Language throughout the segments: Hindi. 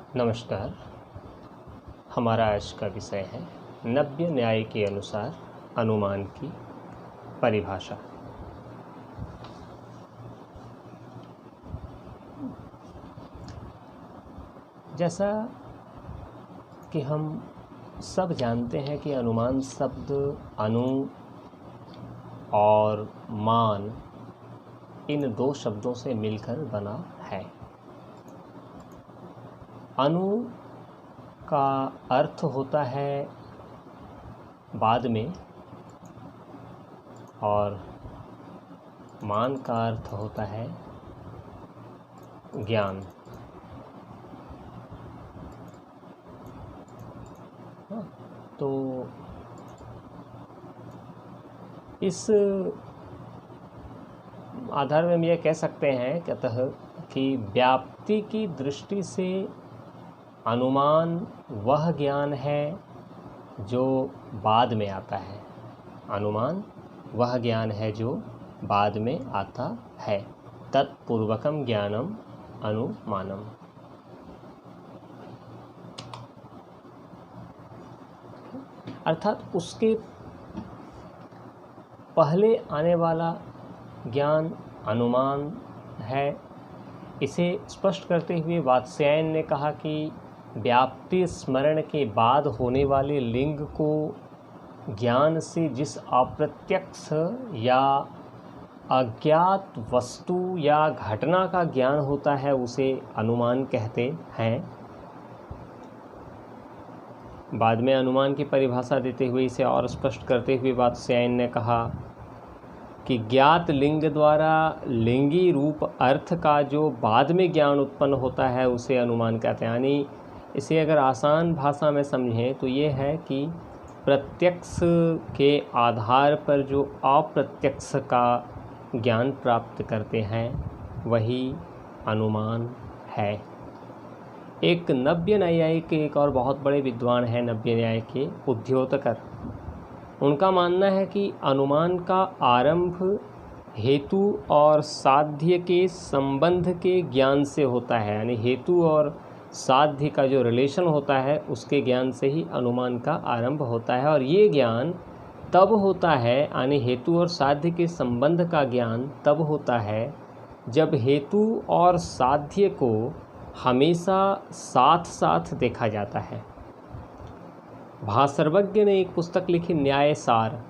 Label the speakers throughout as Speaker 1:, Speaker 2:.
Speaker 1: नमस्कार। हमारा आज का विषय है नव्य न्याय के अनुसार अनुमान की परिभाषा। जैसा कि हम सब जानते हैं कि अनुमान शब्द अनु और मान इन दो शब्दों से मिलकर बना है। अनु का अर्थ होता है बाद में और मान का अर्थ होता है ज्ञान। तो इस आधार में हम यह कह सकते हैं कि व्याप्ति की दृष्टि से अनुमान वह ज्ञान है जो बाद में आता है। अनुमान वह ज्ञान है जो बाद में आता है। तत्पूर्वकम ज्ञानम अनुमानम। अर्थात उसके पहले आने वाला ज्ञान अनुमान है। इसे स्पष्ट करते हुए वात्स्यायन ने कहा कि व्याप्ति स्मरण के बाद होने वाले लिंग को ज्ञान से जिस अप्रत्यक्ष या अज्ञात वस्तु या घटना का ज्ञान होता है उसे अनुमान कहते हैं। बाद में अनुमान की परिभाषा देते हुए इसे और स्पष्ट करते हुए वात्स्यायन ने कहा कि ज्ञात लिंग द्वारा लिंगी रूप अर्थ का जो बाद में ज्ञान उत्पन्न होता है उसे अनुमान कहते हैं। यानी इसे अगर आसान भाषा में समझें तो ये है कि प्रत्यक्ष के आधार पर जो अप्रत्यक्ष का ज्ञान प्राप्त करते हैं वही अनुमान है। एक नव्य न्याय के एक और बहुत बड़े विद्वान हैं नव्य न्याय के उद्योतकर। उनका मानना है कि अनुमान का आरंभ हेतु और साध्य के संबंध के ज्ञान से होता है। यानी हेतु और साध्य का जो रिलेशन होता है उसके ज्ञान से ही अनुमान का आरंभ होता है। और ये ज्ञान तब होता है, यानी हेतु और साध्य के संबंध का ज्ञान तब होता है जब हेतु और साध्य को हमेशा साथ साथ देखा जाता है। भासर्वज्ञ ने एक पुस्तक लिखी न्यायसार।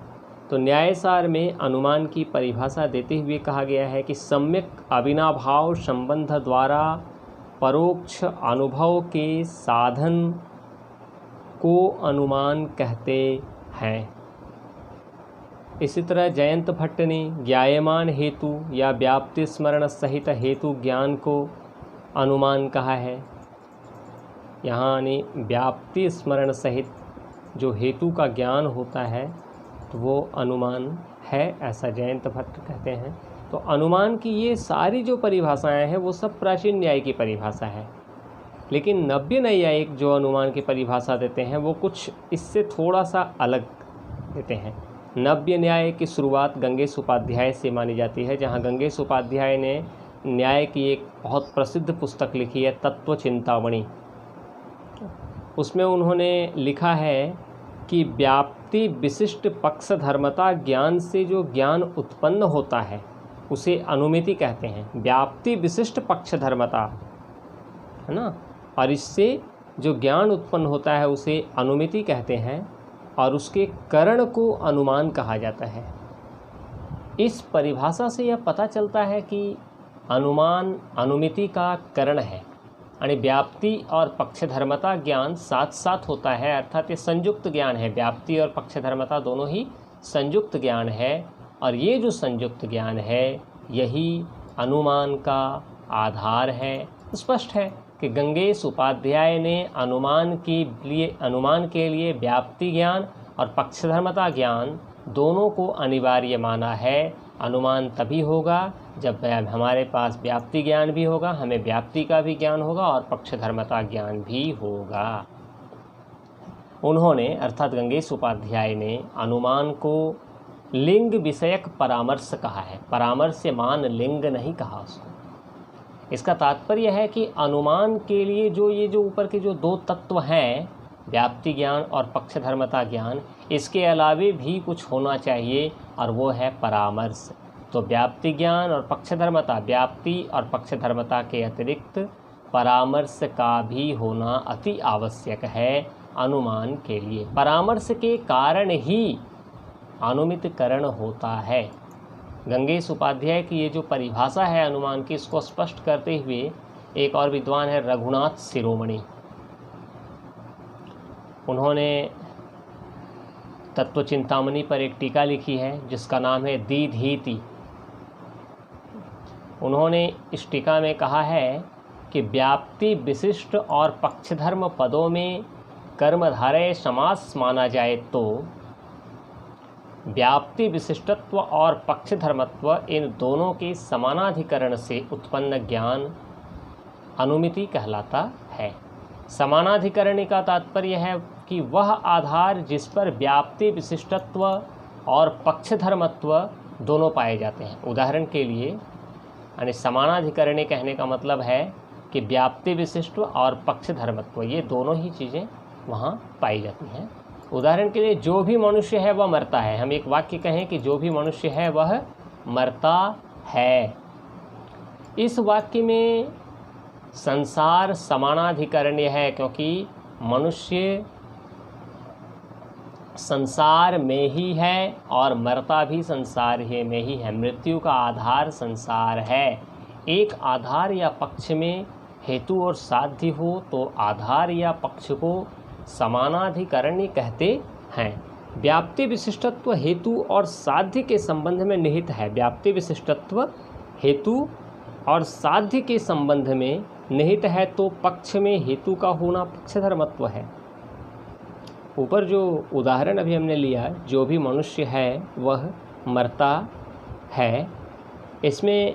Speaker 1: तो न्यायसार में अनुमान की परिभाषा देते हुए कहा गया है कि सम्यक अविनाभाव संबंध द्वारा परोक्ष अनुभव के साधन को अनुमान कहते हैं। इसी तरह जयंत भट्ट ने ज्ञायमान हेतु या व्याप्ति स्मरण सहित हेतु ज्ञान को अनुमान कहा है। यहाँ यानी व्याप्ति स्मरण सहित जो हेतु का ज्ञान होता है तो वो अनुमान है, ऐसा जयंत भट्ट कहते हैं। तो अनुमान की ये सारी जो परिभाषाएं हैं वो सब प्राचीन न्याय की परिभाषा है। लेकिन नव्य न्यायिक जो अनुमान की परिभाषा देते हैं वो कुछ इससे थोड़ा सा अलग देते हैं। नव्य न्याय की शुरुआत गंगेश उपाध्याय से मानी जाती है, जहाँ गंगेश उपाध्याय ने न्याय की एक बहुत प्रसिद्ध पुस्तक लिखी है तत्व चिंतामणि। उसमें उन्होंने लिखा है कि व्याप्ति विशिष्ट पक्ष धर्मता ज्ञान से जो ज्ञान उत्पन्न होता है उसे अनुमिति कहते हैं। व्याप्ति विशिष्ट पक्ष धर्मता है ना, और इससे जो ज्ञान उत्पन्न होता है उसे अनुमिति कहते हैं और उसके करण को अनुमान कहा जाता है। इस परिभाषा से यह पता चलता है कि अनुमान अनुमिति का करण है। यानी व्याप्ति और पक्षधर्मता ज्ञान साथ साथ होता है, अर्थात ये संयुक्त ज्ञान है। व्याप्ति और पक्षधर्मता दोनों ही संयुक्त ज्ञान है और ये जो संयुक्त ज्ञान है यही अनुमान का आधार है। स्पष्ट है कि गंगेश उपाध्याय ने अनुमान के लिए व्याप्ति ज्ञान और पक्षधर्मता ज्ञान दोनों को अनिवार्य माना है। अनुमान तभी होगा जब हमारे पास व्याप्ति ज्ञान भी होगा, हमें व्याप्ति का भी ज्ञान होगा और पक्षधर्मता ज्ञान भी होगा। उन्होंने अर्थात गंगेश उपाध्याय ने अनुमान को लिंग विषयक परामर्श कहा है। परामर्श मान लिंग नहीं कहा उसको। इसका तात्पर्य है कि अनुमान के लिए जो ऊपर के जो दो तत्व हैं, व्याप्ति ज्ञान और पक्षधर्मता ज्ञान, इसके अलावे भी कुछ होना चाहिए और वो है परामर्श। तो व्याप्ति ज्ञान और पक्षधर्मता, व्याप्ति और पक्षधर्मता के अतिरिक्त परामर्श का भी होना अति आवश्यक है अनुमान के लिए। परामर्श के कारण ही अनुमितकरण होता है। गंगेश उपाध्याय की ये जो परिभाषा है अनुमान की, इसको स्पष्ट करते हुए एक और विद्वान है रघुनाथ शिरोमणि। उन्होंने तत्वचिंतामणि पर एक टीका लिखी है जिसका नाम है दीधीति। उन्होंने इस टीका में कहा है कि व्याप्ति विशिष्ट और पक्षधर्म पदों में कर्मधारय समास माना जाए तो व्याप्ति विशिष्टत्व और पक्षधर्मत्व इन दोनों के समानाधिकरण से उत्पन्न ज्ञान अनुमिति कहलाता है। समानाधिकरण का तात्पर्य है कि वह आधार जिस पर व्याप्ति विशिष्टत्व और पक्षधर्मत्व दोनों पाए जाते हैं। उदाहरण के लिए यानी समानाधिकरणी कहने का मतलब है कि व्याप्ति विशिष्ट और पक्षधर्मत्व ये दोनों ही चीज़ें वहाँ पाई जाती हैं। उदाहरण के लिए जो भी मनुष्य है वह मरता है। हम एक वाक्य कहें कि जो भी मनुष्य है वह मरता है। इस वाक्य में संसार समानाधिकरण्य है क्योंकि मनुष्य संसार में ही है और मरता भी संसार ही में ही है। मृत्यु का आधार संसार है। एक आधार या पक्ष में हेतु और साध्य हो तो आधार या पक्ष को समानाधिकरण्य कहते हैं। व्याप्ति विशिष्टत्व हेतु और साध्य के संबंध में निहित है। व्याप्ति विशिष्टत्व हेतु और साध्य के संबंध में निहित है तो पक्ष में हेतु का होना पक्षधर्मत्व है। ऊपर जो उदाहरण अभी हमने लिया, जो भी मनुष्य है वह मरता है, इसमें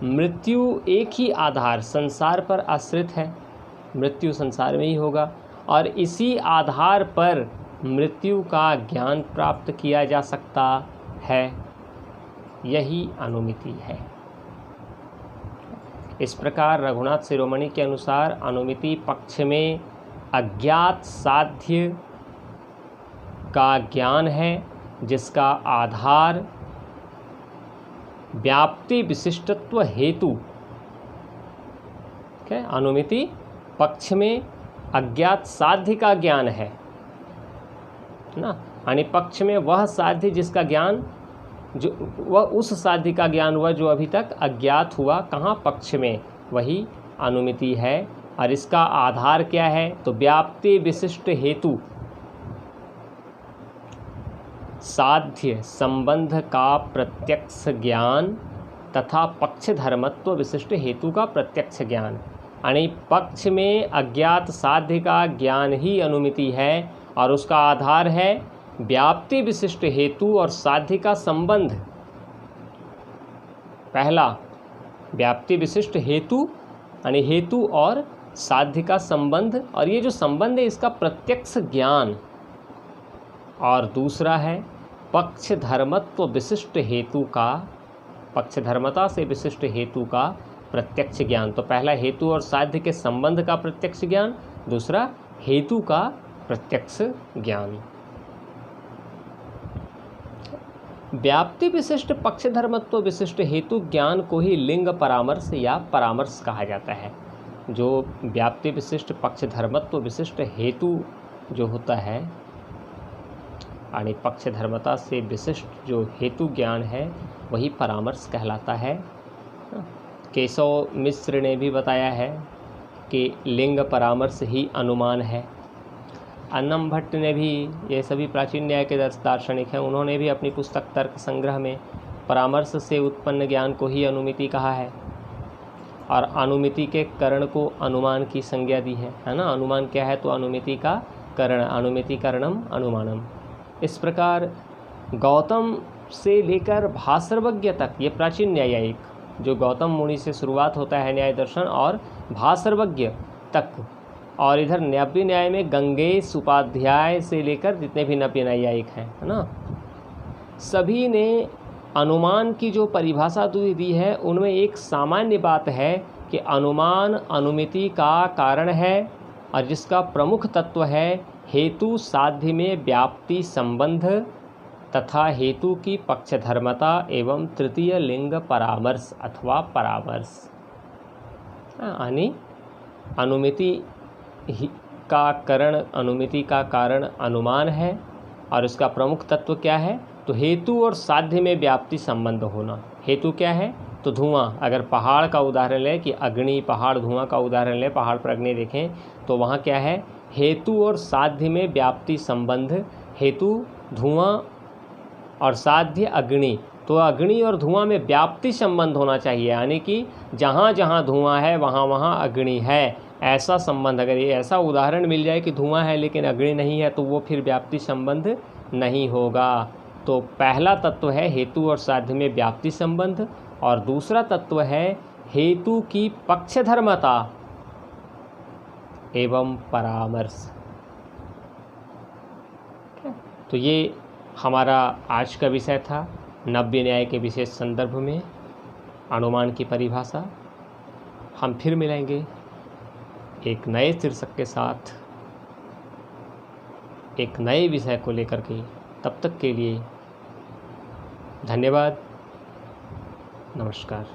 Speaker 1: मृत्यु एक ही आधार संसार पर आश्रित है। मृत्यु संसार में ही होगा और इसी आधार पर मृत्यु का ज्ञान प्राप्त किया जा सकता है। यही अनुमिति है। इस प्रकार रघुनाथ शिरोमणि के अनुसार अनुमिति पक्ष में अज्ञात साध्य का ज्ञान है जिसका आधार व्याप्ति विशिष्टत्व हेतु है। अनुमिति पक्ष में अज्ञात साध्य का ज्ञान है ना, यानी पक्ष में वह साध्य जिसका ज्ञान जो वह उस साध्य का ज्ञान हुआ जो अभी तक अज्ञात हुआ, कहाँ पक्ष में, वही अनुमिति है। और इसका आधार क्या है तो व्याप्ति विशिष्ट हेतु साध्य संबंध का प्रत्यक्ष ज्ञान तथा पक्षधर्मत्व विशिष्ट हेतु का प्रत्यक्ष ज्ञान। यानी पक्ष में अज्ञात साध्य का ज्ञान ही अनुमिति है और उसका आधार है व्याप्ति विशिष्ट हेतु और साध्य का संबंध। पहला व्याप्ति विशिष्ट हेतु यानी हेतु और साध्य का संबंध, और ये जो संबंध है इसका प्रत्यक्ष ज्ञान। और दूसरा है पक्षधर्मत्व विशिष्ट हेतु का, पक्षधर्मता से विशिष्ट हेतु का प्रत्यक्ष ज्ञान। तो पहला हेतु और साध्य के संबंध का प्रत्यक्ष ज्ञान, दूसरा हेतु का प्रत्यक्ष ज्ञान। व्याप्ति विशिष्ट पक्षधर्मत्व विशिष्ट हेतु ज्ञान को ही लिंग परामर्श या परामर्श कहा जाता है। जो व्याप्ति विशिष्ट पक्षधर्मत्व विशिष्ट हेतु जो होता है यानी पक्षधर्मता से विशिष्ट जो हेतु ज्ञान है वही परामर्श कहलाता है। केशव मिश्र ने भी बताया है कि लिंग परामर्श ही अनुमान है। अन्नम भट्ट ने भी, ये सभी प्राचीन न्याय के दार्शनिक हैं, उन्होंने भी अपनी पुस्तक तर्क संग्रह में परामर्श से उत्पन्न ज्ञान को ही अनुमिति कहा है और अनुमिति के करण को अनुमान की संज्ञा दी है ना। अनुमान क्या है तो अनुमिति का करण, अनुमिति करणम अनुमानम। इस प्रकार गौतम से लेकर भासर्वज्ञ तक, ये प्राचीन न्यायिक जो गौतम मुनि से शुरुआत होता है न्याय दर्शन और भासर्वज्ञ तक, और इधर नव्य न्याय में गंगेश उपाध्याय से लेकर जितने भी नव्य न्यायिक हैं है ना, सभी ने अनुमान की जो परिभाषा दी है उनमें एक सामान्य बात है कि अनुमान अनुमिति का कारण है और जिसका प्रमुख तत्व है हेतु साध्य में व्याप्ति संबंध तथा हेतु की पक्षधर्मता एवं तृतीय लिंग परामर्श अथवा परामर्श। यानी अनुमिति का कारण अनुमान है और इसका प्रमुख तत्व क्या है? तो हेतु और साध्य में व्याप्ति संबंध होना। हेतु क्या है? तो धुआं। अगर पहाड़ का उदाहरण लें कि अग्नि, पहाड़ धुआं का उदाहरण लें, पहाड़ पर अग्नि देखें तो वहाँ क्या है? हेतु और साध्य में व्याप्ति संबंध। हेतु धुआं और साध्य अग्नि। तो अग्नि और धुआं में व्याप्ति संबंध होना चाहिए, यानी कि जहाँ जहाँ धुआं है वहाँ वहाँ अग्नि है, ऐसा संबंध। अगर ये ऐसा उदाहरण मिल जाए कि धुआं है लेकिन अग्नि नहीं है तो वो फिर व्याप्ति संबंध नहीं होगा। तो पहला तत्व है हेतु और साध्य में व्याप्ति संबंध और दूसरा तत्व है हेतु की पक्षधर्मता एवं परामर्श। तो ये हमारा आज का विषय था नव्य न्याय के विशेष संदर्भ में अनुमान की परिभाषा। हम फिर मिलेंगे एक नए शीर्षक के साथ, एक नए विषय को लेकर के। तब तक के लिए धन्यवाद, नमस्कार।